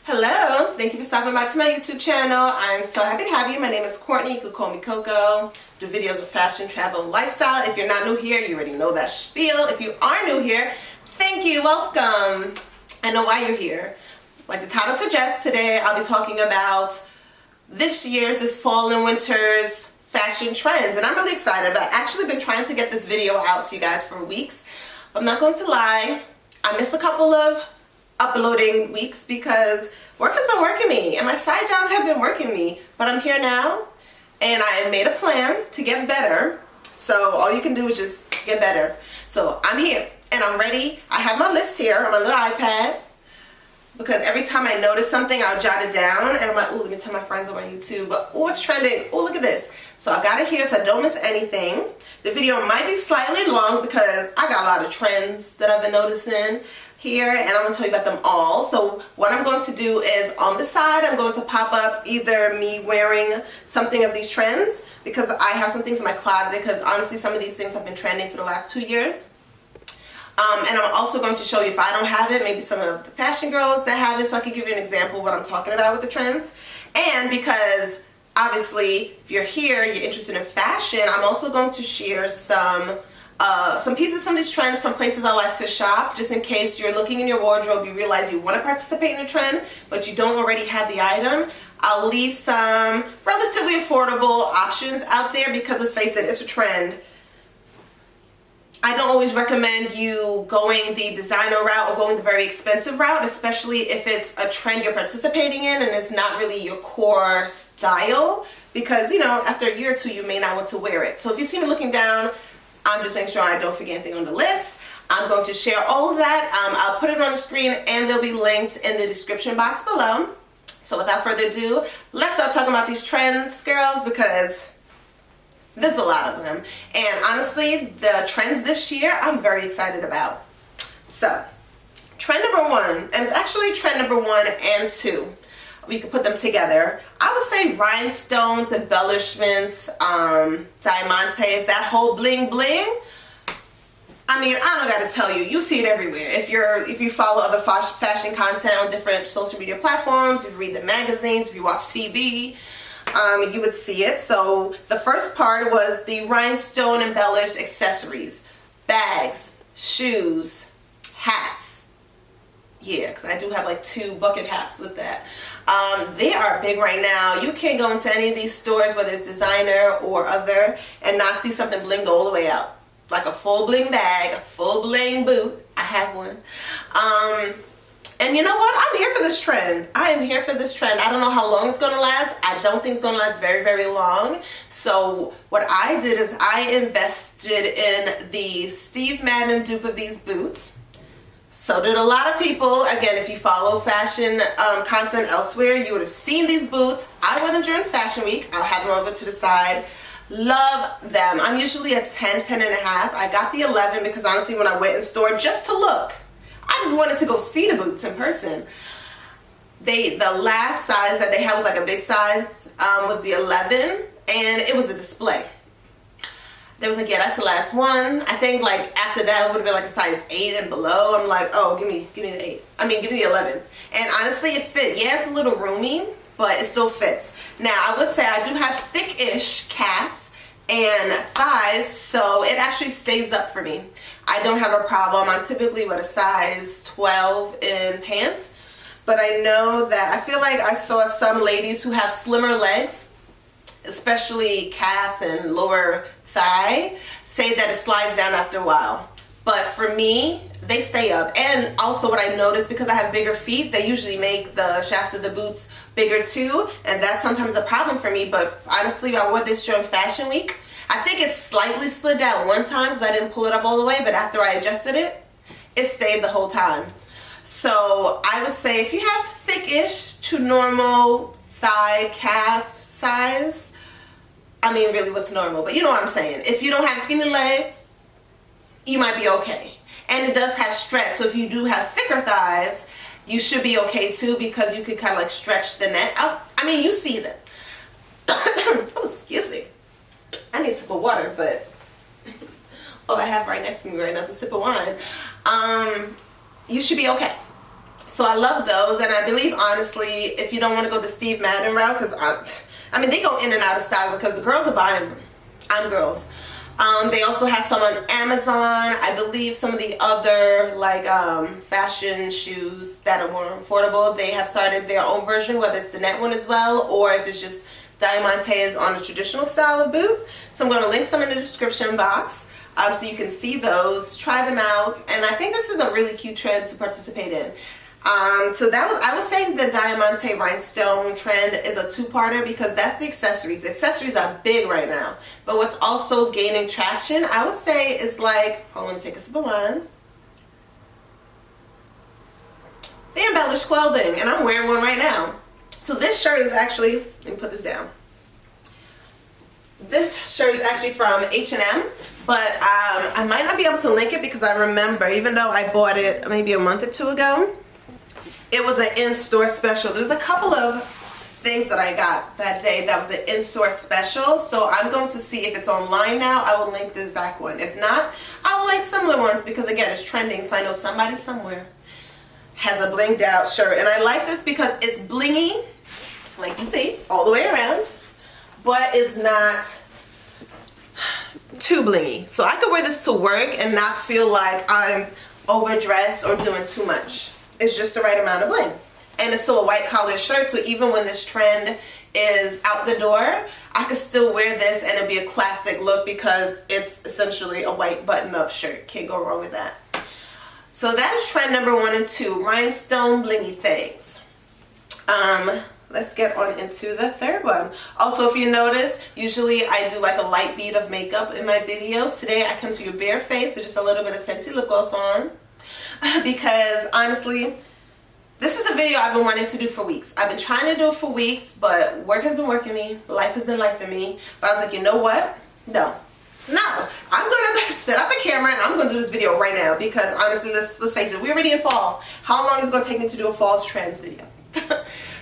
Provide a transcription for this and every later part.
Hello, thank you for stopping by to my YouTube channel. I'm so happy to have you. My name is Courtney. You could call me Coco. Do videos of fashion, travel, and lifestyle. If you're not new here, you already know that spiel. If you are new here, thank you, welcome. I know why you're here. Like the title suggests, today I'll be talking about this fall and winter's fashion trends, and I'm really excited. I've actually been trying to get this video out to you guys for weeks. I'm not going to lie, I missed a couple of uploading weeks because work has been working me and my side jobs have been working me, but I'm here now and I made a plan to get better. So all you can do is just get better. So I'm here and I'm ready. I have my list here on my little iPad because every time I notice something, I'll jot it down and I'm like, oh, let me tell my friends over on YouTube, oh, what's trending? Oh, look at this. So I got it here so I don't miss anything. The video might be slightly long because I got a lot of trends that I've been noticing here, and I'm going to tell you about them all. So what I'm going to do is on the side, I'm going to pop up either me wearing something of these trends, because I have some things in my closet, because honestly some of these things have been trending for the last 2 years. And I'm also going to show you, if I don't have it, maybe some of the fashion girls that have it, so I can give you an example of what I'm talking about with the trends. And because obviously if you're here, you're interested in fashion, I'm also going to share some pieces from these trends from places I like to shop, just in case you're looking in your wardrobe, you realize you want to participate in a trend, but you don't already have the item. I'll leave some relatively affordable options out there because, let's face it, it's a trend. I don't always recommend you going the designer route or going the very expensive route, especially if it's a trend you're participating in and it's not really your core style, because, you know, after a year or two, you may not want to wear it. So if you see me looking down, I'm just making sure I don't forget anything on the list. I'm going to share all of that. I'll put it on the screen and they'll be linked in the description box below. So without further ado, let's start talking about these trends, girls, because there's a lot of them. And honestly, the trends this year, I'm very excited about. So, trend number one, and it's actually trend number 1 and 2. We could put them together. I would say rhinestones, embellishments, diamantes, that whole bling bling. I mean, I don't gotta tell you, you see it everywhere. If you follow other fashion content on different social media platforms, if you read the magazines, if you watch TV, you would see it. So the first part was the rhinestone embellished accessories, bags, shoes, hats. Yeah, because I do have like 2 bucket hats with that. They are big right now. You can't go into any of these stores, whether it's designer or other, and not see something blinged all the way out. Like a full bling bag, a full bling boot. I have one. And you know what? I'm here for this trend. I am here for this trend. I don't know how long it's going to last. I don't think it's going to last very, very long. So what I did is I invested in the Steve Madden dupe of these boots. So did a lot of people. Again, if you follow fashion content elsewhere, you would have seen these boots. I wore them during Fashion Week. I'll have them over to the side. Love them. I'm usually a 10, 10 and a half. I got the 11 because honestly when I went in store just to look, I just wanted to go see the boots in person. The last size that they had was like a big size, was the 11, and it was a display. They was like, yeah, that's the last one. I think like after that it would have been like a size 8 and below. I'm like, oh, give me the 8. I mean, give me the 11. And honestly, it fit. Yeah, it's a little roomy, but it still fits. Now, I would say I do have thick-ish calves and thighs, so it actually stays up for me. I don't have a problem. I'm typically with a size 12 in pants, but I know that I feel like I saw some ladies who have slimmer legs, especially calves and lower thigh, say that it slides down after a while. But for me, they stay up. And also what I noticed, because I have bigger feet, they usually make the shaft of the boots bigger too, and that's sometimes a problem for me. But honestly, I wore this during Fashion Week. I think it slightly slid down one time because I didn't pull it up all the way, but after I adjusted it, it stayed the whole time. So I would say if you have thick-ish to normal thigh calf size, I mean really what's normal, but you know what I'm saying. If you don't have skinny legs, you might be okay. And it does have stretch, so if you do have thicker thighs, you should be okay too, because you could kind of like stretch the neck out. I mean, you see them. Oh, excuse me. I need a sip of water, but all I have right next to me right now is a sip of wine. You should be okay. So I love those, and I believe honestly, if you don't want to go the Steve Madden route, because I mean they go in and out of style because the girls are buying them. I'm girls. They also have some on Amazon. I believe some of the other like fashion shoes that are more affordable, they have started their own version, whether it's the net one as well, or if it's just Diamantes on a traditional style of boot. So I'm going to link some in the description box so you can see those, try them out, and I think this is a really cute trend to participate in. So that was, I would say the Diamante rhinestone trend is a two-parter because that's the accessories. The accessories are big right now, but what's also gaining traction, I would say, is like, hold on, take a sip of wine. The embellished clothing, and I'm wearing one right now. So this shirt is actually, let me put this down. This shirt is actually from H&M, but I might not be able to link it because I remember, even though I bought it maybe a month or two ago, it was an in-store special. There was a couple of things that I got that day that was an in-store special, so I'm going to see if it's online now. I will link the exact one. If not, I will link similar ones because again, it's trending, so I know somebody somewhere has a blinged out shirt. And I like this because it's blingy, like you see, all the way around, but it's not too blingy. So I could wear this to work and not feel like I'm overdressed or doing too much. It's just the right amount of bling. And it's still a white collar shirt, so even when this trend is out the door, I could still wear this and it'll be a classic look because it's essentially a white button-up shirt. Can't go wrong with that. So that is trend number 1 and 2, rhinestone blingy things. Let's get on into the third one. Also, if you notice, usually I do like a light bead of makeup in my videos. Today I come to your bare face with just a little bit of Fenty lip gloss on because honestly, this is a video I've been wanting to do for weeks. I've been trying to do it for weeks, but work has been working me, life has been lifing me. But I was like, you know what? No, I'm gonna set up the camera and I'm gonna do this video right now because honestly, let's face it, we're already in fall. How long is it gonna take me to do a falls trends video?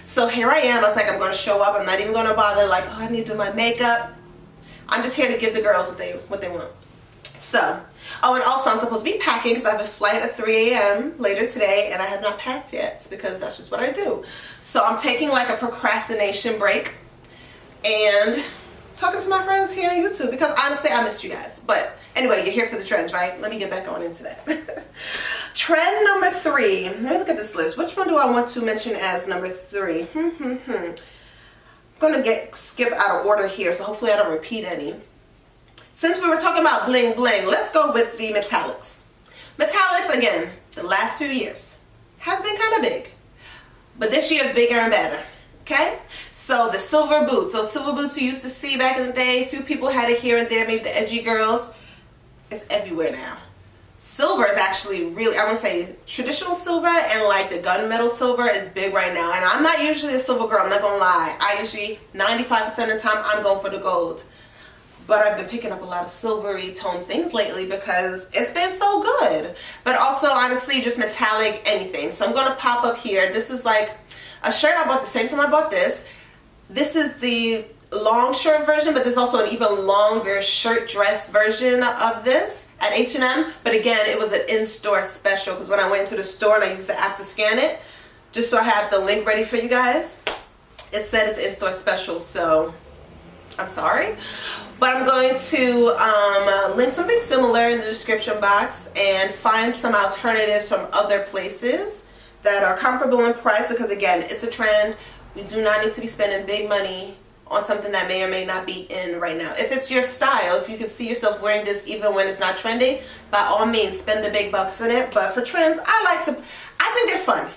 So here I am. I was like, I'm gonna show up. I'm not even gonna bother like, oh, I need to do my makeup. I'm just here to give the girls what they want. So, oh, and also I'm supposed to be packing because I have a flight at 3 a.m. later today and I have not packed yet because that's just what I do. So I'm taking like a procrastination break and talking to my friends here on YouTube because honestly I missed you guys. But anyway, you're here for the trends, right? Let me get back on into that. Trend number 3. Let me look at this list. Which one do I want to mention as number 3? I'm gonna skip out of order here, so hopefully I don't repeat any. Since we were talking about bling bling, let's go with the metallics. Metallics, again, the last few years have been kind of big, but this year is bigger and better. Okay, so the silver boots, those silver boots you used to see back in the day, few people had it here and there, maybe the edgy girls. It's everywhere now. Silver is actually really, I want to say traditional silver and like the gunmetal silver is big right now. And I'm not usually a silver girl, I'm not gonna lie. I usually, 95% of the time, I'm going for the gold. But I've been picking up a lot of silvery tone things lately because it's been so good. But also, honestly, just metallic anything. So I'm gonna pop up here. This is like a shirt I bought the same time I bought this. This is the long shirt version, but there's also an even longer shirt dress version of this at H&M. But again, it was an in-store special because when I went to the store and I used the app to scan it, just so I have the link ready for you guys, it said it's in-store special, so I'm sorry. But I'm going to link something similar in the description box and find some alternatives from other places that are comparable in price because again, it's a trend. We do not need to be spending big money on something that may or may not be in right now. If it's your style, if you can see yourself wearing this even when it's not trending, by all means spend the big bucks in it. But for trends, I think they're fun.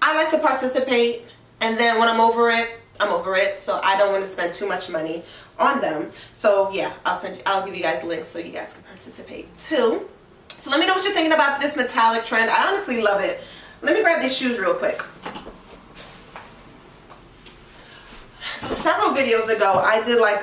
I like to participate, and then when I'm over it, I'm over it. So I don't want to spend too much money on them. So yeah, I'll give you guys links so you guys can participate too. So let me know what you're thinking about this metallic trend. I honestly love it. Let me grab these shoes real quick. So several videos ago, I did like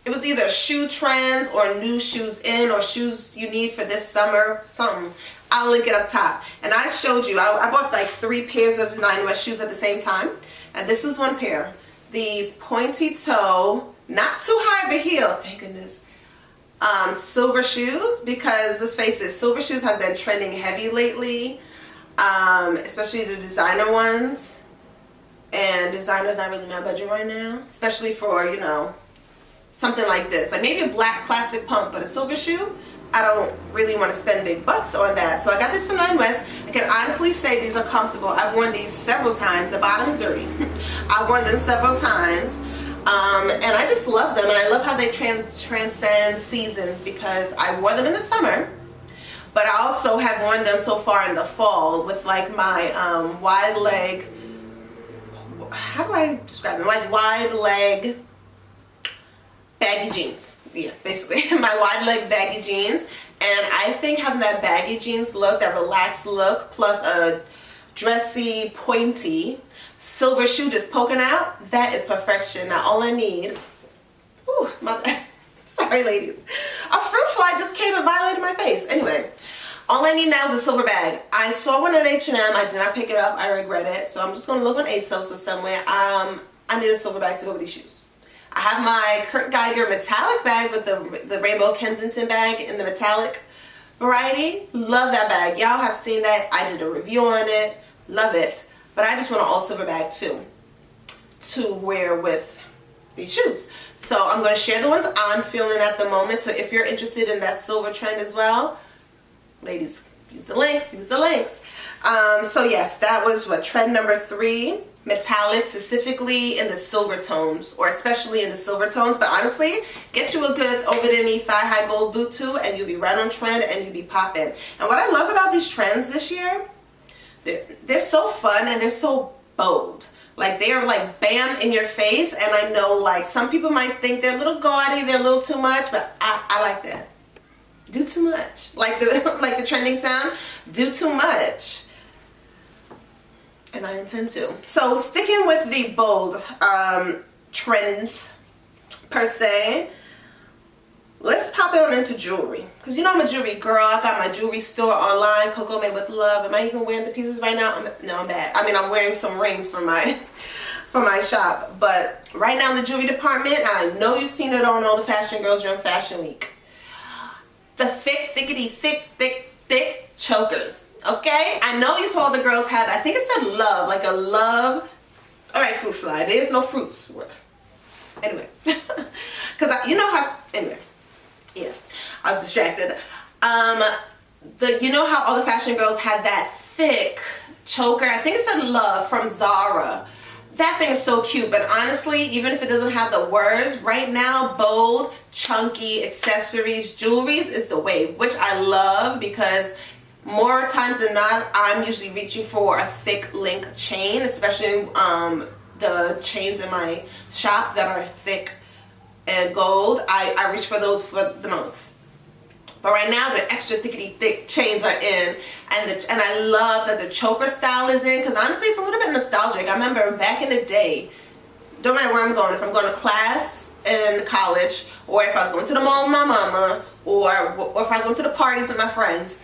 it was either shoe trends or new shoes in or shoes you need for this summer, something. I'll link it up top. And I showed you, I bought like 3 pairs of Nine West shoes at the same time. And this was one pair. These pointy toe, not too high of a heel, thank goodness, silver shoes, because let's face it, silver shoes have been trending heavy lately. especially the designer ones. And designer's not really my budget right now, especially for, you know, something like this. Like maybe a black classic pump, but a silver shoe, I don't really want to spend big bucks on that. So I got this from Nine West. I can honestly say these are comfortable. I've worn these several times. The bottom is dirty. I've worn them several times. And I just love them. And I love how they transcend seasons, because I wore them in the summer. But I also have worn them so far in the fall with like my wide leg, how do I describe them? Like wide leg baggy jeans. Yeah, basically my wide leg baggy jeans. And I think having that baggy jeans look, that relaxed look, plus a dressy, pointy silver shoe just poking out, that is perfection. Now all I need, ooh, my bad. Sorry ladies. A fruit fly just came and violated my face. Anyway, all I need now is a silver bag. I saw one at H&M. I did not pick it up. I regret it. So I'm just going to look on ASOS or somewhere. I need a silver bag to go with these shoes. I have my Kurt Geiger metallic bag with the Rainbow Kensington bag in the metallic variety. Love that bag. Y'all have seen that. I did a review on it. Love it. But I just want an all silver bag too, to wear with these shoes. So I'm going to share the ones I'm feeling at the moment. So if you're interested in that silver trend as well, ladies, use the links, use the links. So yes, that was what, trend number 3, metallic, specifically in the silver tones, or especially in the silver tones. But honestly, get you a good over the knee thigh high gold boot too, and you'll be right on trend and you'll be popping. And what I love about these trends this year, they're so fun and they're so bold. Like they are like bam in your face. And I know like some people might think they're a little gaudy, they're a little too much, but I like that. Do too much. Like the trending sound, do too much. And I intend to. So sticking with the bold trends per se, let's pop it on into jewelry. Because you know I'm a jewelry girl. I got my jewelry store online, Coco Made with Love. Am I even wearing the pieces right now? No, I'm bad. I mean, I'm wearing some rings for my shop. But right now in the jewelry department, and I know you've seen it on all the fashion girls during Fashion Week, the thick chokers. Okay, I know you saw the girls had, I think it said love, like a love. All right, fruit fly, there's no fruits. Anyway, because you know how, anyway, yeah, I was distracted. You know how all the fashion girls had that thick choker, I think it said love, from Zara. That thing is so cute, but honestly, even if it doesn't have the words, right now, bold, chunky accessories, jewelries is the wave, which I love, because more times than not, I'm usually reaching for a thick link chain, especially the chains in my shop that are thick and gold. I reach for those for the most. But right now, the extra thick chains are in, and I love that the choker style is in, because honestly, it's a little bit nostalgic. I remember back in the day, don't matter where I'm going, if I'm going to class in college, or if I was going to the mall with my mama, or if I was going to the parties with my friends,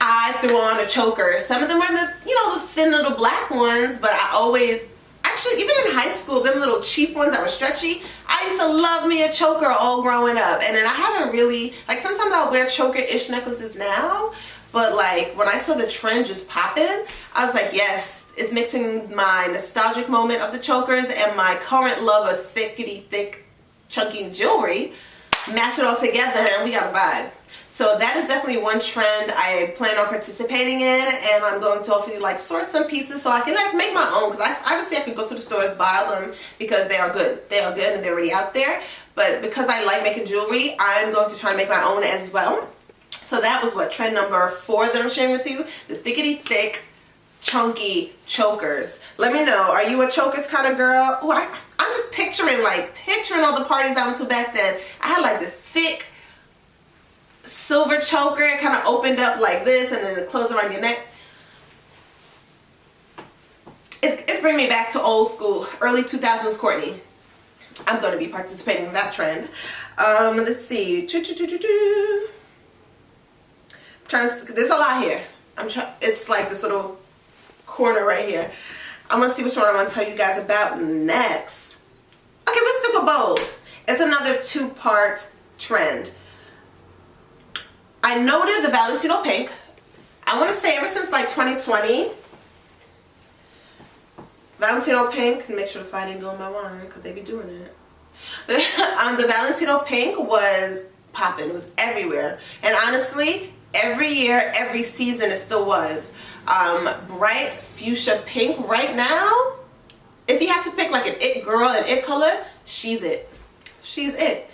I threw on a choker. Some of them were the, you know, those thin little black ones, but I always, actually, even in high school, them little cheap ones that were stretchy, I used to love me a choker all growing up. And then I haven't really, like sometimes I'll wear choker-ish necklaces now, but like when I saw the trend just popping, I was like, yes, it's mixing my nostalgic moment of the chokers and my current love of thick, chunky jewelry. Mash it all together and we got a vibe. So that is definitely one trend I plan on participating in, and I'm going to hopefully like source some pieces so I can like make my own, because obviously I could go to the stores, buy them because they are good. They are good and they're already out there. But because I like making jewelry, I'm going to try to make my own as well. So that was what, trend number 4 that I'm sharing with you, the thick, chunky chokers. Let me know, are you a chokers kind of girl? Ooh, I'm just picturing all the parties I went to back then. I had like this thick silver choker. It kind of opened up like this and then it closed around your neck. It's bringing me back to old school, early 2000s Courtney. I'm going to be participating in that trend. Let's see. There's a lot here. It's like this little corner right here. I'm going to see which one I'm going to tell you guys about next. Okay, let's stick with bold. It's another 2-part trend. I noted the Valentino pink. I want to say ever since like 2020, Valentino pink, make sure the fly didn't go in my wine because they be doing it. The Valentino pink was popping. It was everywhere. And honestly, every year, every season, it still was. Bright fuchsia pink right now, if you have to pick like an it girl, an it color, she's it. She's it.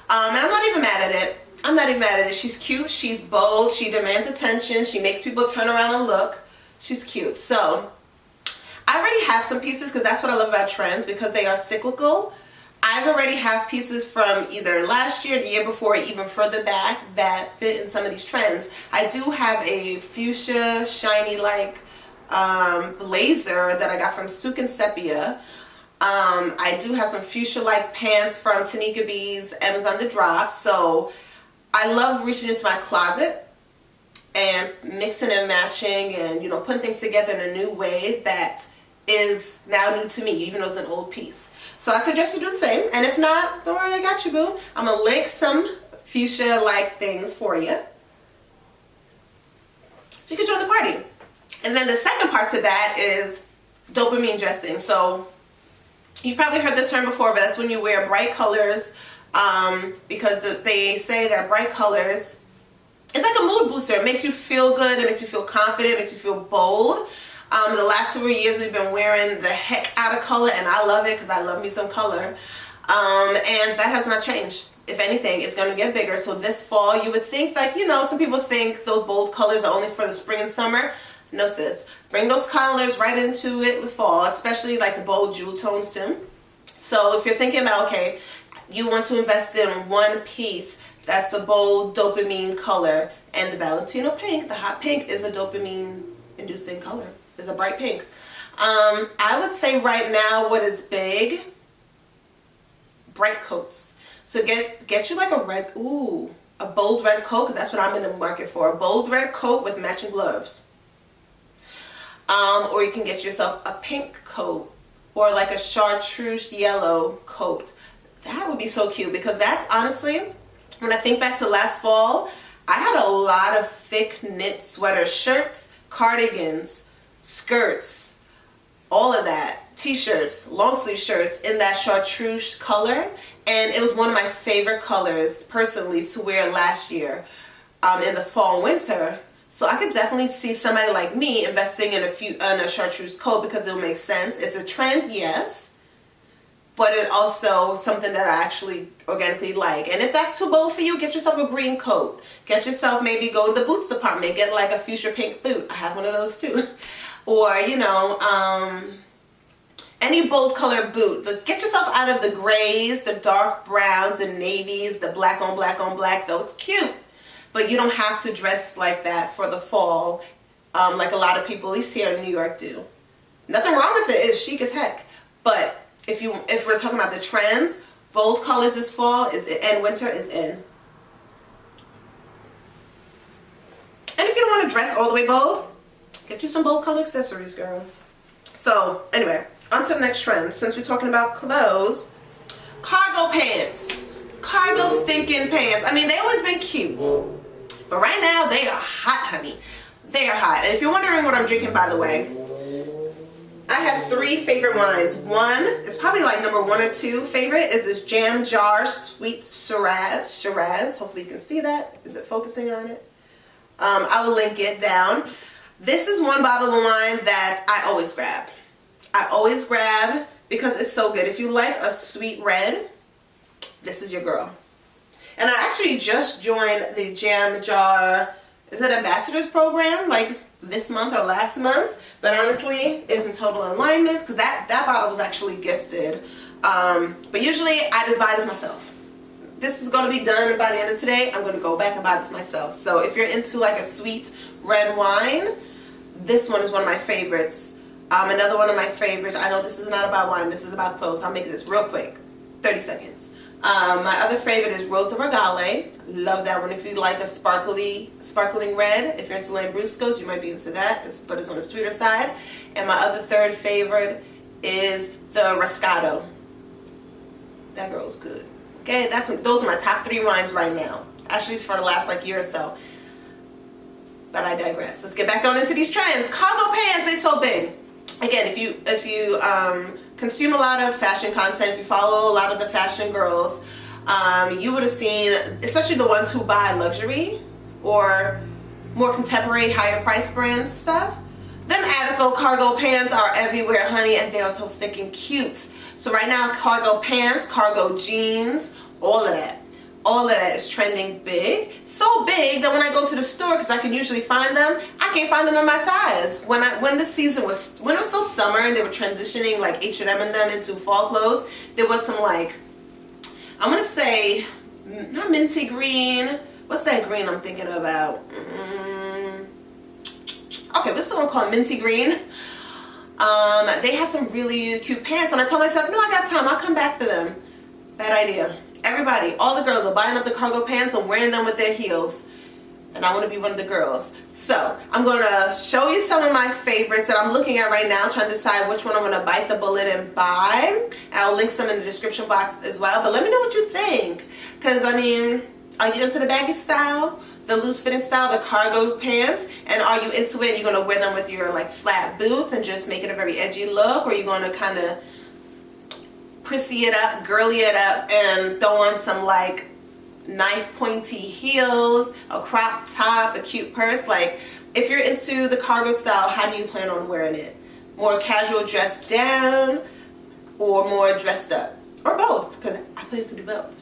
And I'm not even mad at it. I'm not even mad at it. She's cute. She's bold. She demands attention. She makes people turn around and look. She's cute. So I already have some pieces because that's what I love about trends, because they are cyclical. I've already have pieces from either last year, the year before, even further back that fit in some of these trends. I do have a fuchsia shiny like blazer that I got from Souk and Sepia. I do have some fuchsia like pants from Tanika B's Amazon The Drop. So I love reaching into my closet and mixing and matching and, you know, putting things together in a new way that is now new to me, even though it's an old piece. So I suggest you do the same, and if not, don't worry, I got you, boo. I'm going to link some fuchsia-like things for you, so you can join the party. And then the second part to that is dopamine dressing. So you've probably heard the term before, but that's when you wear bright colors, because they say that bright colors, it's like a mood booster. It makes you feel good, it makes you feel confident, it makes you feel bold. The last 2 years we've been wearing the heck out of color, and I love it because I love me some color. And that has not changed. If anything, it's going to get bigger. So this fall, you would think, like, you know, some people think those bold colors are only for the spring and summer. No, sis. Bring those colors right into it with fall, especially like the bold jewel tones too. So if you're thinking about, okay, you want to invest in one piece that's a bold dopamine color, and the Valentino pink, the hot pink, is a dopamine inducing color. Is a bright pink. I would say right now what is big, bright coats. So get you like a red, a bold red coat, because that's what I'm in the market for. A bold red coat with matching gloves. Or you can get yourself a pink coat or like a chartreuse yellow coat. That would be so cute, because that's honestly, when I think back to last fall, I had a lot of thick knit sweater shirts, cardigans, skirts, all of that, t-shirts, long sleeve shirts in that chartreuse color, and it was one of my favorite colors personally to wear last year in the fall winter. So I could definitely see somebody like me investing in a chartreuse coat, because it will make sense. It's a trend, yes, but it also something that I actually organically like. And if that's too bold for you, get yourself a green coat. Get yourself, maybe go to the boots department, get like a fuchsia pink boot. I have one of those too. Or, you know, any bold color boot. Let's get yourself out of the grays, the dark browns and navies, the black on black on black. Though it's cute, but you don't have to dress like that for the fall, like a lot of people, at least here in New York, do. Nothing wrong with it. It's chic as heck. But if we're talking about the trends, bold colors this fall and winter is in. And if you don't want to dress all the way bold, get you some bold color accessories, girl. So anyway, on to the next trend. Since we're talking about clothes, cargo pants. Cargo stinking pants. I mean, they always been cute, but right now they are hot, honey. They are hot. And if you're wondering what I'm drinking, by the way, I have 3 favorite wines. One, it's probably like number 1 or 2 favorite, is this Jam Jar Sweet Shiraz. Hopefully you can see that. Is it focusing on it? I will link it down. This is one bottle of wine that I always grab. I always grab because it's so good. If you like a sweet red, this is your girl. And I actually just joined the Jam Jar, is it Ambassadors program, like this month or last month? But honestly, it's in total alignment because that bottle was actually gifted. But usually I just buy this myself. This is going to be done by the end of today. I'm going to go back and buy this myself. So if you're into like a sweet red wine, this one is one of my favorites. Another one of my favorites, I know this is not about wine, this is about clothes, so I'll make this real quick, 30 seconds. My other favorite is Rosa Regale. Love that one if you like a sparkling red. If you're into Lambruscos, you might be into that, but it's on the sweeter side. And my other third favorite is the Rascato. That girl's good. Okay, those are my top 3 wines right now. Actually, for the last like year or so. But I digress. Let's get back on into these trends. Cargo pants, they're so big. Again, if you consume a lot of fashion content, if you follow a lot of the fashion girls, you would have seen, especially the ones who buy luxury or more contemporary, higher price brand stuff. Them Attico cargo pants are everywhere, honey, and they are so stinking cute. So right now, cargo pants, cargo jeans, all of that is trending big. So big that when I go to the store, because I can usually find them, I can't find them in my size. When this season was, when it was still summer and they were transitioning like H&M and them into fall clothes, there was some like, I'm gonna say, not minty green. What's that green I'm thinking about? Okay, this is what I'm calling minty green. They had some really cute pants, and I told myself, no, I got time, I'll come back for them. Bad idea. Everybody, all the girls are buying up the cargo pants and wearing them with their heels, and I want to be one of the girls. So I'm going to show you some of my favorites that I'm looking at right now, trying to decide which one I'm going to bite the bullet and buy. And I'll link some in the description box as well, but let me know what you think, because I mean, are you into the baggy style, the loose fitting style, the cargo pants, and are you into it? You're going to wear them with your like flat boots and just make it a very edgy look, or are you going to kind of prissy it up, girly it up, and throw on some like knife pointy heels, a crop top, a cute purse? Like, if you're into the cargo style, how do you plan on wearing it? More casual, dressed down, or more dressed up, or both? Because I plan to do both.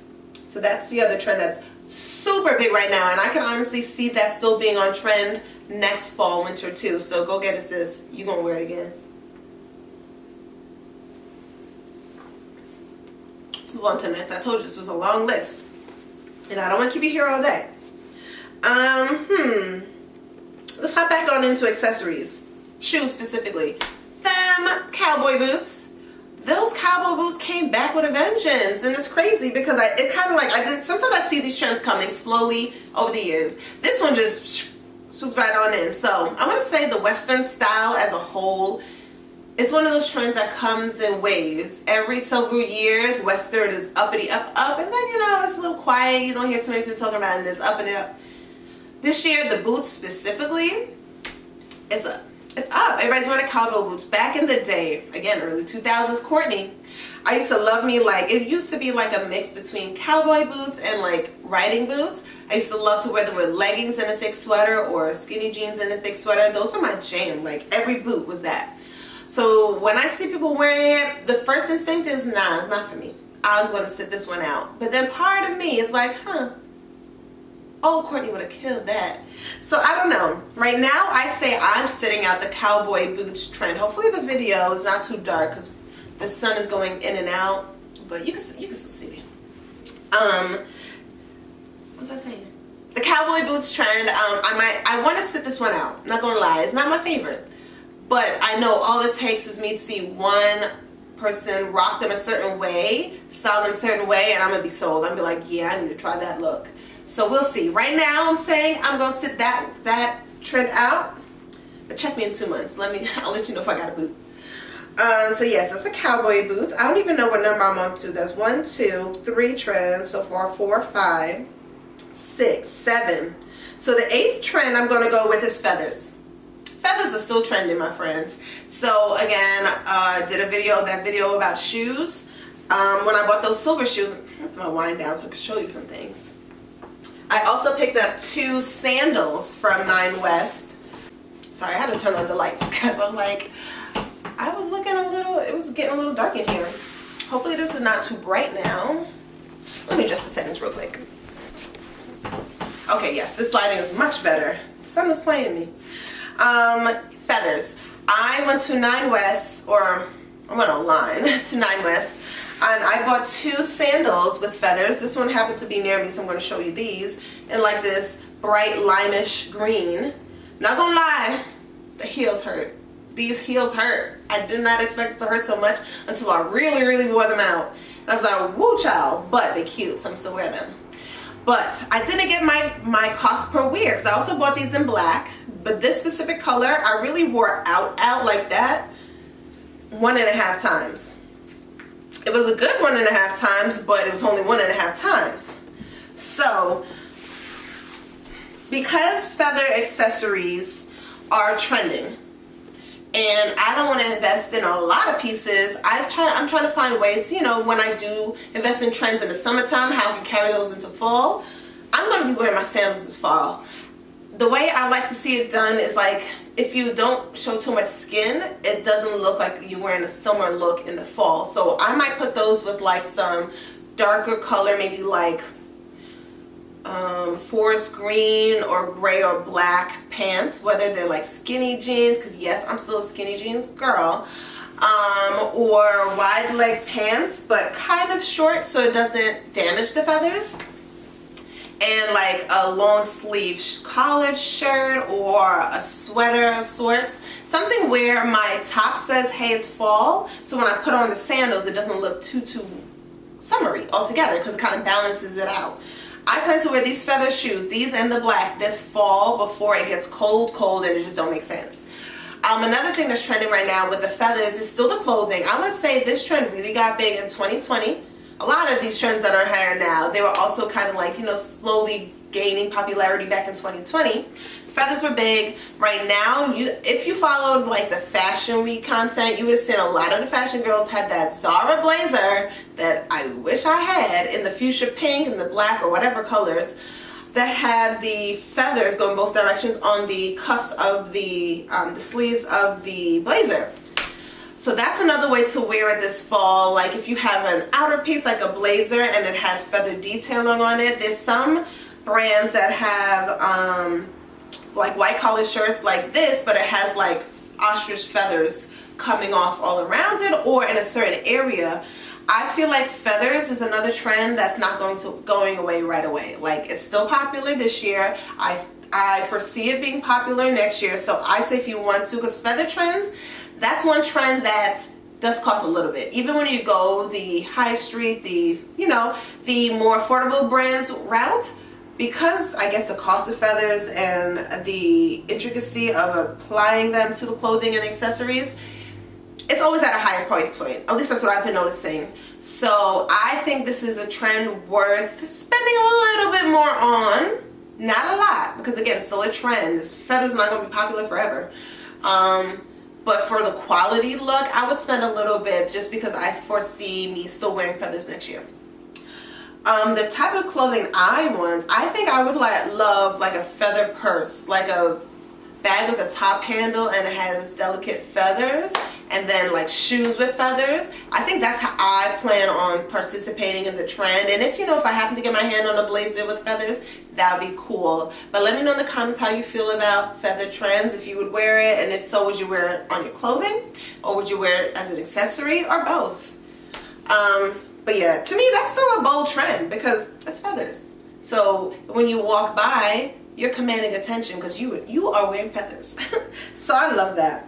So that's the other trend that's super big right now, and I can honestly see that still being on trend next fall, winter too. So go get it, sis. You gonna wear it again. Let's move on to next. I told you this was a long list, and I don't want to keep you here all day. Let's hop back on into accessories. Shoes specifically. Them cowboy boots. Those cowboy boots came back with a vengeance, and it's crazy because sometimes I see these trends coming slowly over the years. This one just swooped right on in. So I'm gonna say the Western style as a whole, it's one of those trends that comes in waves. Every several years, Western is uppity up, and then it's a little quiet. You don't hear too many people talking about it, and it's up and up. This year, the boots specifically, it's up. It's up. Everybody's wearing cowboy boots. Back in the day, again, early 2000s, Courtney, I used to love me, like, it used to be like a mix between cowboy boots and like riding boots. I used to love to wear them with leggings and a thick sweater, or skinny jeans and a thick sweater. Those were my jam. Like, every boot was that. So when I see people wearing it, the first instinct is, nah, it's not for me. I'm going to sit this one out. But then part of me is like, oh, Courtney would have killed that. So I don't know. Right now, I say I'm sitting out the cowboy boots trend. Hopefully the video is not too dark because the sun is going in and out. But you can still see me. What was I saying? The cowboy boots trend. I want to sit this one out. I'm not going to lie. It's not my favorite. But I know all it takes is me to see one person rock them a certain way, style them a certain way, and I'm going to be sold. I'm going to be like, yeah, I need to try that look. So we'll see. Right now, I'm saying I'm going to sit that trend out. But check me in 2 months. I'll let you know if I got a boot. So yes, that's the cowboy boots. I don't even know what number I'm on to. That's 1, 2, 3 trends so far. 4, 5, 6, 7. So the 8th trend I'm going to go with is feathers. Feathers are still trending, my friends. So again, did that video about shoes. When I bought those silver shoes, I'm going to wind down so I can show you some things. I also picked up 2 sandals from 9 West. Sorry, I had to turn on the lights because I'm like, I was looking it was getting a little dark in here. Hopefully this is not too bright now. Let me adjust the settings real quick. Okay, yes, this lighting is much better. The sun was playing me. Feathers. I went to 9 West, or I went online to 9 West. And I bought 2 sandals with feathers. This one happened to be near me, so I'm going to show you these. In like this bright limeish green. Not gonna lie, the heels hurt. These heels hurt. I did not expect it to hurt so much until I really, really wore them out. And I was like, woo child, but they're cute, so I'm still wearing them. But I didn't get my cost per wear, because I also bought these in black. But this specific color, I really wore out like that 1.5 times. It was a good 1.5 times, but it was only 1.5 times. So because feather accessories are trending and I don't want to invest in a lot of pieces, I'm trying to find ways, you know, when I do invest in trends in the summertime, how I can carry those into fall. I'm going to be wearing my sandals this fall. The way I like to see it done is like, if you don't show too much skin, it doesn't look like you're wearing a summer look in the fall. So I might put those with like some darker color, maybe like forest green or gray or black pants, whether they're like skinny jeans, because yes, I'm still a skinny jeans girl, or wide leg pants but kind of short so it doesn't damage the feathers, and like a long sleeve collared shirt or a sweater of sorts, something where my top says hey it's fall, so when I put on the sandals it doesn't look too summery altogether, because it kind of balances it out. I plan to wear these feather shoes, these and the black, this fall before it gets cold and it just don't make sense. Another thing that's trending right now with the feathers is still the clothing. I want to say this trend really got big in 2020. A lot of these trends that are here now, they were also kind of like, you know, slowly gaining popularity back in 2020. Feathers were big. Right now, if you followed like the fashion week content, you would have seen a lot of the fashion girls had that Zara blazer that I wish I had in the fuchsia pink and the black or whatever colors, that had the feathers going both directions on the cuffs of the sleeves of the blazer. So that's another way to wear it this fall. Like if you have an outer piece like a blazer and it has feather detailing on it, there's some brands that have like white collar shirts like this, but it has like ostrich feathers coming off all around it or in a certain area. I feel like feathers is another trend that's not going away right away. Like it's still popular this year. I foresee it being popular next year. So I say if you want to, because feather trends, that's one trend that does cost a little bit. Even when you go the high street, the more affordable brands route, because I guess the cost of feathers and the intricacy of applying them to the clothing and accessories, it's always at a higher price point. At least that's what I've been noticing. So I think this is a trend worth spending a little bit more on. Not a lot, because again, it's still a trend. This feather's not going to be popular forever. But for the quality look, I would spend a little bit just because I foresee me still wearing feathers next year. The type of clothing I want, I think I would love like a feather purse, like a bag with a top handle and it has delicate feathers, and then like shoes with feathers. I think that's how I plan on participating in the trend. And if I happen to get my hand on a blazer with feathers, that would be cool. But let me know in the comments how you feel about feather trends, if you would wear it, and if so, would you wear it on your clothing or would you wear it as an accessory or both? But yeah, to me that's still a bold trend because it's feathers. So when you walk by, you're commanding attention because you are wearing feathers. So I love that.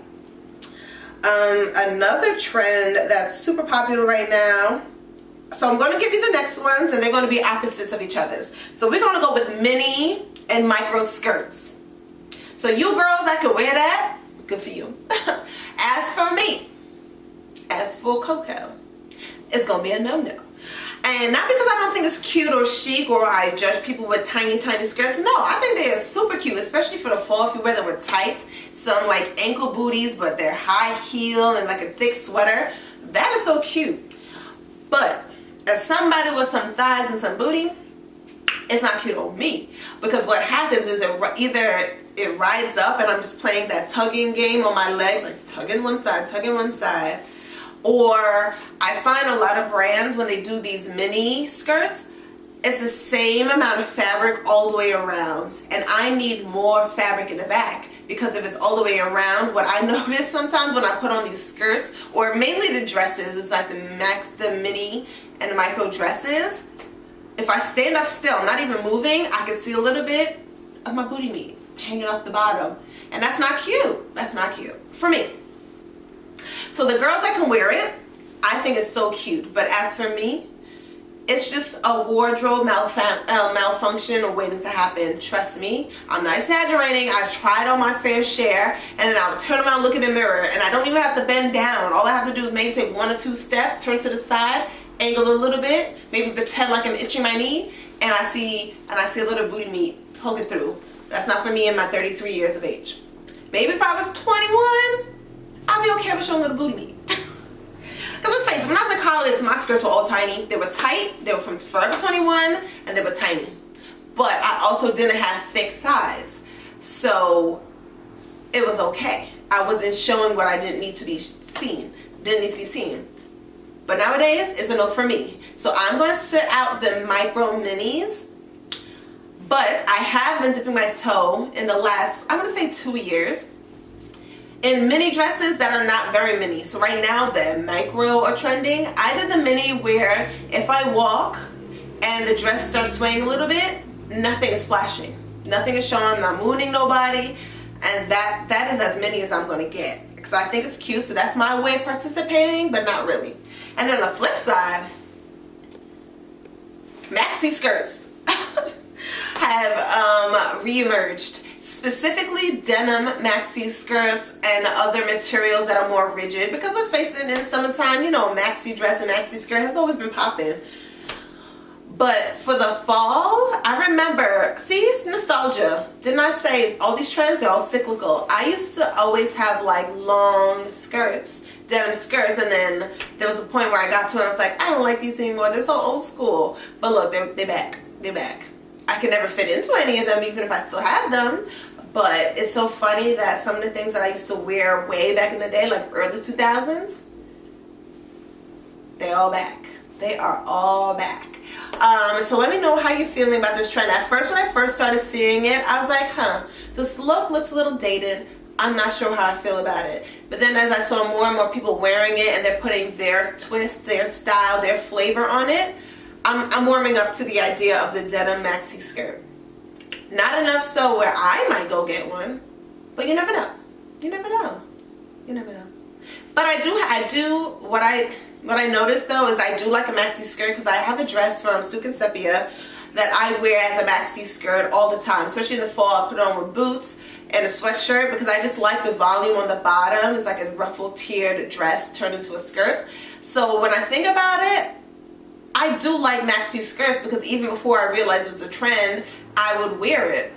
Another trend that's super popular right now. So I'm going to give you the next ones and they're going to be opposites of each other's. So we're going to go with mini and micro skirts. So you girls that can wear that, good for you. As for me, as for Coco, it's going to be a no-no. And not because I don't think it's cute or chic or I judge people with tiny skirts. No, I think they are super cute, especially for the fall if you wear them with tights. Some like ankle booties, but they're high heel and like a thick sweater. That is so cute. But as somebody with some thighs and some booty, it's not cute on me. Because what happens is either it rides up and I'm just playing that tugging game on my legs, like tugging one side. Or I find a lot of brands when they do these mini skirts, it's the same amount of fabric all the way around. And I need more fabric in the back because if it's all the way around, what I notice sometimes when I put on these skirts, or mainly the dresses, is like the mini and the micro dresses. If I stand up still, not even moving, I can see a little bit of my booty meat hanging off the bottom. And that's not cute. That's not cute for me. So the girls that can wear it, I think it's so cute. But as for me, it's just a wardrobe malfunction waiting to happen. Trust me, I'm not exaggerating. I've tried on my fair share, and then I'll turn around, look in the mirror, and I don't even have to bend down. All I have to do is maybe take 1 or 2 steps, turn to the side, angle a little bit, maybe pretend like I'm itching my knee, and I see a little booty meat poking through. That's not for me in my 33 years of age. Maybe if I was 21, I'd be okay with showing a little booty meat. Because let's face it, when I was in college, my skirts were all tiny. They were tight, they were from Forever 21, and they were tiny. But I also didn't have thick thighs. So it was okay. I wasn't showing what I didn't need to be seen. But nowadays, it's a no for me. So I'm going to sit out the micro minis. But I have been dipping my toe in the last, I'm going to say 2 years, in mini dresses that are not very mini. So right now, the micro are trending. I did the mini where if I walk and the dress starts swaying a little bit, nothing is flashing. Nothing is showing. I'm not mooning nobody. And that is as many as I'm going to get. Because I think it's cute. So that's my way of participating, but not really. And then on the flip side, maxi skirts have re-emerged. Specifically denim maxi skirts and other materials that are more rigid. Because let's face it, in summertime, you know, maxi dress and maxi skirt has always been popping. But for the fall, I remember, see, it's nostalgia. Didn't I say all these trends are all cyclical? I used to always have like long skirts, denim skirts, and then there was a point where I got to it and I was like, I don't like these anymore. They're so old school. But look, they're back. They're back. I can never fit into any of them even if I still had them. But it's so funny that some of the things that I used to wear way back in the day, like early 2000s, they're all back. They are all back. So let me know how you're feeling about this trend. At first, when I first started seeing it, I was like, this look looks a little dated. I'm not sure how I feel about it. But then as I saw more and more people wearing it and they're putting their twist, their style, their flavor on it, I'm warming up to the idea of the denim maxi skirt. Not enough so where I might go get one, but you never know. You never know. You never know. But I do what I noticed though is I do like a maxi skirt because I have a dress from Suk and Sepia that I wear as a maxi skirt all the time, especially in the fall. I put it on with boots and a sweatshirt because I just like the volume on the bottom. It's like a ruffled tiered dress turned into a skirt. So when I think about it, I do like maxi skirts because even before I realized it was a trend, I would wear it.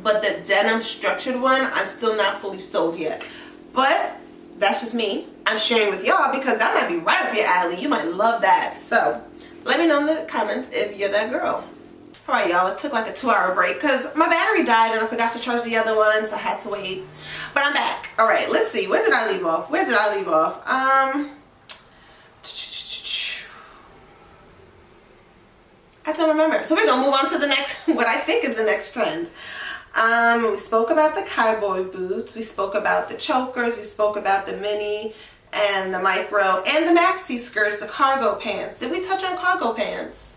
But the denim structured one, I'm still not fully sold yet. But that's just me. I'm sharing with y'all because that might be right up your alley. You might love that. So let me know in the comments if you're that girl. All right, y'all, it took like a 2-hour break because my battery died and I forgot to charge the other one, so I had to wait. But I'm back. All right, let's see. Where did I leave off? I don't remember. So we're going to move on to the next, what I think is the next trend. We spoke about the cowboy boots. We spoke about the chokers. We spoke about the mini and the micro and the maxi skirts, the cargo pants. Did we touch on cargo pants?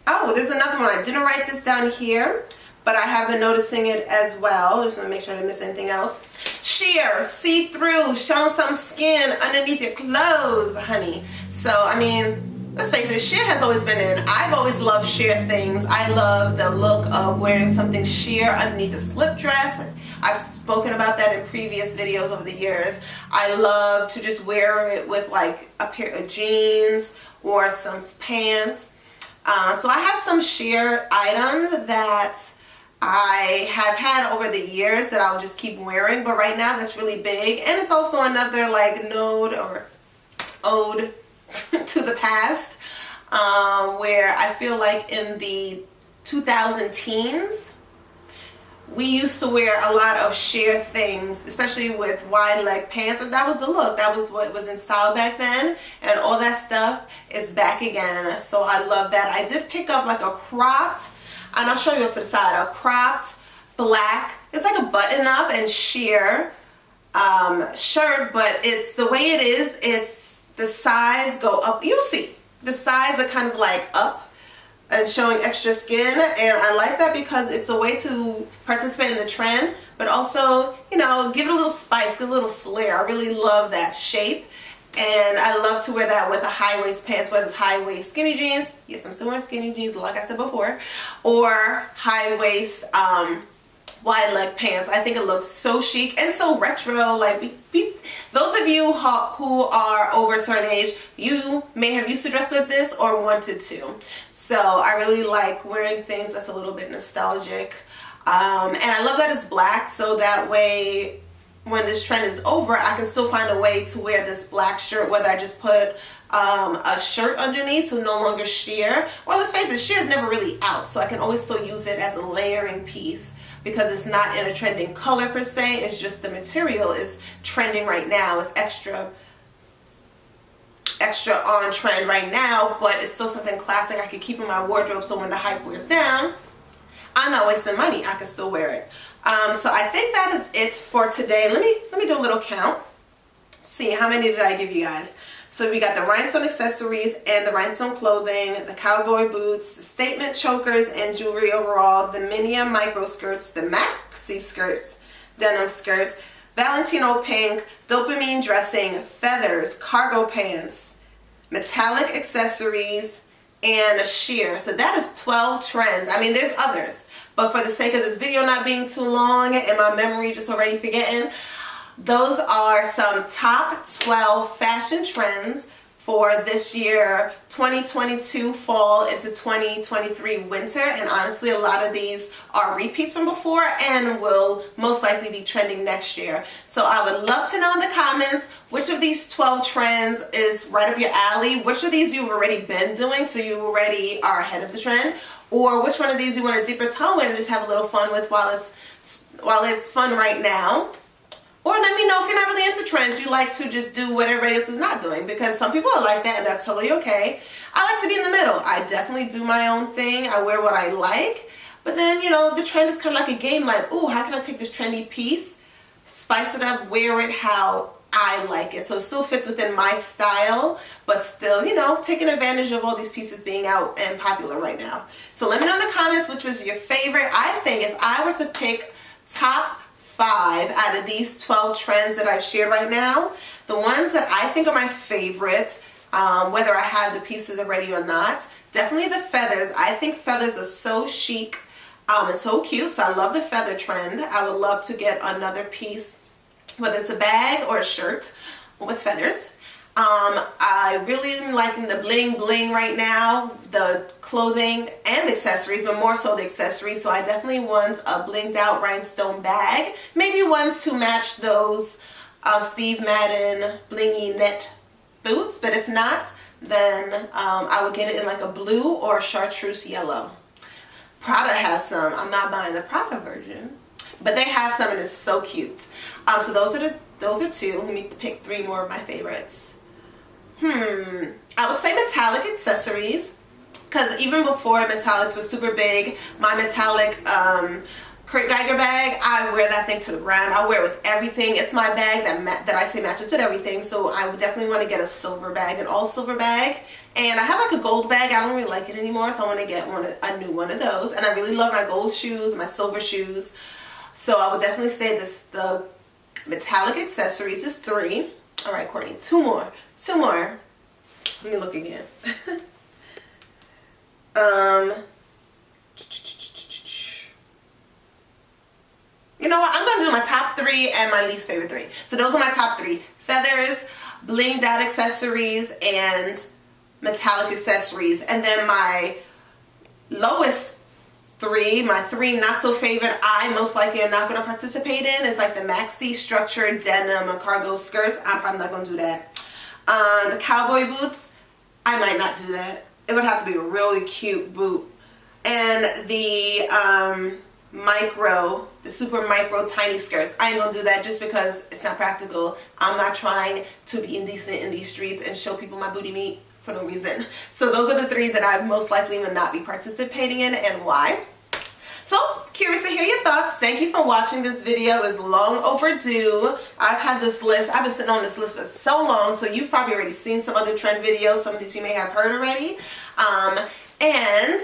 Oh, there's another one. I didn't write this down here, but I have been noticing it as well. Just want to make sure I didn't miss anything else. Sheer, see-through, showing some skin underneath your clothes, honey. So, I mean, let's face it, sheer has always been in. I've always loved sheer things. I love the look of wearing something sheer underneath a slip dress. I've spoken about that in previous videos over the years. I love to just wear it with like a pair of jeans or some pants. So I have some sheer items that I have had over the years that I'll just keep wearing. But right now that's really big. And it's also another like node or ode to the past, where I feel like in the 2000 teens we used to wear a lot of sheer things, especially with wide leg pants, and that was the look. That was what was in style back then, and all that stuff is back again. So I love that. I did pick up like a cropped, and I'll show you off to the side, a cropped black, it's like a button up and sheer shirt, but it's the way it is, it's the sides go up. You'll see the sides are kind of like up and showing extra skin, and I like that because it's a way to participate in the trend, but also, you know, give it a little spice, give it a little flair. I really love that shape, and I love to wear that with a high waist pants, whether it's high waist skinny jeans. Yes, I'm still wearing skinny jeans like I said before, or high waist wide leg pants. I think it looks so chic and so retro. Like those of you who are over a certain age, you may have used to dress like this or wanted to. So I really like wearing things that's a little bit nostalgic. And I love that it's black, so that way when this trend is over, I can still find a way to wear this black shirt, whether I just put a shirt underneath, so no longer sheer. Well, let's face it, sheer is never really out, so I can always still use it as a layering piece because it's not in a trending color per se. It's just the material is trending right now. It's extra on trend right now, but it's still something classic I could keep in my wardrobe, so when the hype wears down, I'm not wasting money. I can still wear it. So I think that is it for today. Let me do a little count. See, how many did I give you guys? So we got the rhinestone accessories and the rhinestone clothing, the cowboy boots, the statement chokers and jewelry overall, the mini and micro skirts, the maxi skirts, denim skirts, Valentino pink, dopamine dressing, feathers, cargo pants, metallic accessories, and a sheer. So that is 12 trends. I mean, there's others, but for the sake of this video not being too long and my memory just already forgetting, those are some top 12 fashion trends for this year, 2022 fall into 2023 winter. And honestly, a lot of these are repeats from before and will most likely be trending next year. So I would love to know in the comments which of these 12 trends is right up your alley, which of these you've already been doing so you already are ahead of the trend, or which one of these you want to dip your toe in and just have a little fun with while it's fun right now. Or let me know if you're not really into trends. You like to just do what everybody else is not doing, because some people are like that and that's totally okay. I like to be in the middle. I definitely do my own thing. I wear what I like. But then, you know, the trend is kind of like a game, like, ooh, how can I take this trendy piece, spice it up, wear it how I like it. So it still fits within my style, but still, you know, taking advantage of all these pieces being out and popular right now. So let me know in the comments which was your favorite. I think if I were to pick top 5 out of these 12 trends that I've shared right now, the ones that I think are my favorite, whether I have the pieces already or not, definitely the feathers. I think feathers are so chic and so cute, so I love the feather trend. I would love to get another piece, whether it's a bag or a shirt with feathers. I really am liking the bling bling right now, the clothing and accessories, but more so the accessories. So I definitely want a blinged out rhinestone bag, maybe one to match those Steve Madden blingy net boots, but if not, then I would get it in like a blue or a chartreuse yellow. Prada has some. I'm not buying the Prada version, but they have some and it's so cute. So those are 2. Let me pick 3 more of my favorites. I would say metallic accessories, because even before metallics was super big, my metallic Kurt Geiger bag, I wear that thing to the ground. I wear it with everything. It's my bag that I say matches with everything. So I would definitely want to get a silver bag, an all silver bag. And I have like a gold bag. I don't really like it anymore, so I want to get a new one of those. And I really love my gold shoes, my silver shoes. So I would definitely say the metallic accessories is 3. All right, Courtney, 2 more. 2 more. Let me look again. You know what? I'm going to do my top 3 and my least favorite 3. So those are my top 3. Feathers, blinged out accessories, and metallic accessories. And then my lowest 3, my 3 not so favorite, I most likely am not going to participate in, is like the maxi structured denim and cargo skirts. I'm probably not going to do that. The cowboy boots, I might not do that. It would have to be a really cute boot. And the super micro tiny skirts, I ain't gonna do that just because it's not practical. I'm not trying to be indecent in these streets and show people my booty meat for no reason. So those are the 3 that I most likely will not be participating in, and why. So, curious to hear your thoughts. Thank you for watching this video. It's long overdue. I've had this list. I've been sitting on this list for so long, so you've probably already seen some other trend videos. Some of these you may have heard already. And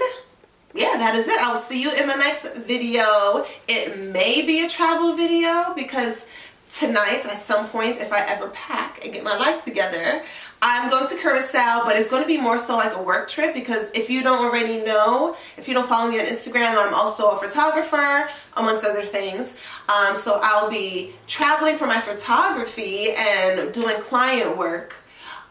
yeah, that is it. I'll see you in my next video. It may be a travel video because tonight, at some point, if I ever pack and get my life together, I'm going to Curacao, but it's going to be more so like a work trip, because if you don't already know, if you don't follow me on Instagram, I'm also a photographer, amongst other things. So I'll be traveling for my photography and doing client work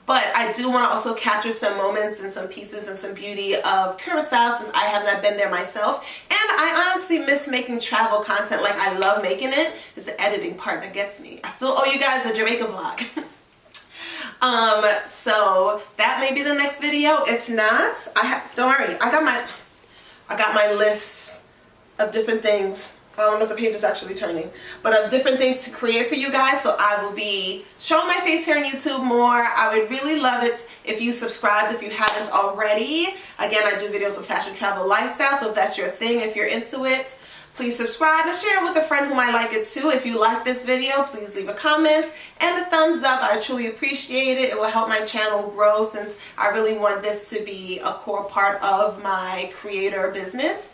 But I do want to also capture some moments and some pieces and some beauty of Curacao since I have not been there myself. And I honestly miss making travel content. Like, I love making it. It's the editing part that gets me. I still owe you guys a Jamaica vlog. So that may be the next video. If not, don't worry. I got my list of different things. I don't know if the page is actually turning, but of different things to create for you guys. So I will be showing my face here on YouTube more. I would really love it if you subscribed if you haven't already. Again, I do videos of fashion, travel, lifestyle. So if that's your thing, if you're into it, please subscribe and share it with a friend who might like it too. If you like this video, please leave a comment and a thumbs up. I truly appreciate it. It will help my channel grow since I really want this to be a core part of my creator business.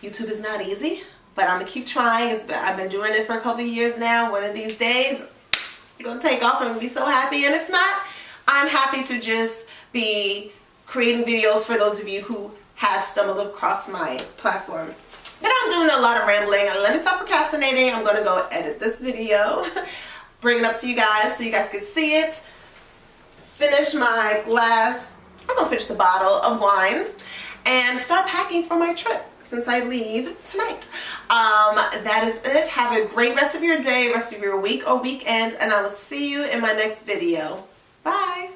YouTube is not easy, but I'm gonna keep trying. I've been doing it for a couple of years now. One of these days, it's gonna take off and I'm gonna be so happy. And if not, I'm happy to just be creating videos for those of you who have stumbled across my platform. But I'm doing a lot of rambling, and let me stop procrastinating. I'm gonna go edit this video, bring it up to you guys so you guys can see it. Finish my glass, I'm gonna finish the bottle of wine, and start packing for my trip since I leave tonight. That is it. Have a great rest of your day, rest of your week or weekend, and I will see you in my next video. Bye.